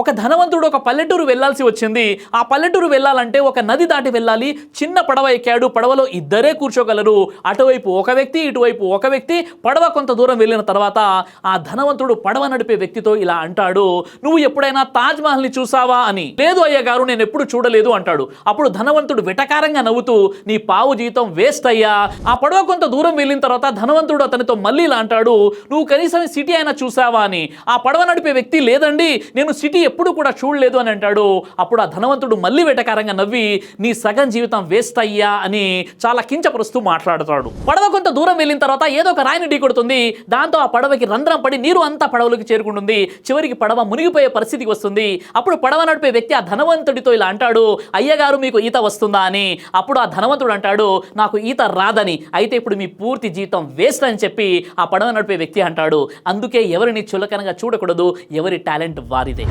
ఒక ధనవంతుడు ఒక పల్లెటూరు వెళ్ళాల్సి వచ్చింది. ఆ పల్లెటూరు వెళ్ళాలంటే ఒక నది దాటి వెళ్ళాలి. చిన్న పడవ ఎక్కాడు. పడవలో ఇద్దరే కూర్చోగలరు. అటువైపు ఒక వ్యక్తి, ఇటువైపు ఒక వ్యక్తి. పడవ కొంత దూరం వెళ్ళిన తర్వాత ఆ ధనవంతుడు పడవ నడిపే వ్యక్తితో ఇలా అంటాడు, నువ్వు ఎప్పుడైనా తాజ్ మహల్ ని చూసావా అని. లేదు అయ్య గారు, నేను ఎప్పుడు చూడలేదు అంటాడు. అప్పుడు ధనవంతుడు వెటకారంగా నవ్వుతూ, నీ పావు జీతం వేస్ట్ అయ్యా. ఆ పడవ కొంత దూరం వెళ్ళిన తర్వాత ధనవంతుడు అతనితో మళ్ళీ ఇలా అంటాడు, నువ్వు కనీసం సిటీ అయినా చూసావా అని. ఆ పడవ నడిపే వ్యక్తి, లేదండి నేను సిటీ ఎప్పుడు కూడా చూడలేదు అని అంటాడు. అప్పుడు ఆ ధనవంతుడు మళ్ళీ వెటకారంగా నవ్వి, నీ సగం జీవితం వేస్ట్ అయ్యా అని చాలా కించపరుస్తూ మాట్లాడతాడు. పడవ కొంత దూరం వెళ్ళిన తర్వాత ఏదో ఒక రాయిని ఢీకొడుతుంది. దాంతో ఆ పడవకి రంధ్రం పడి నీరు అంతా పడవలోకి చేరుకుంటుంది. చివరికి పడవ మునిగిపోయే పరిస్థితికి వస్తుంది. అప్పుడు పడవ నడిపే వ్యక్తి ఆ ధనవంతుడితో ఇలా అంటాడు, అయ్యగారు మీకు ఈత వస్తుందా అని. అప్పుడు ఆ ధనవంతుడు అంటాడు, నాకు ఈత రాదని. అయితే ఇప్పుడు మీ పూర్తి జీవితం వేస్ట్ అని చెప్పి ఆ పడవ నడిపే వ్యక్తి అంటాడు. అందుకే ఎవరిని చులకనగా చూడకూడదు, ఎవరి టాలెంట్ వారిదే.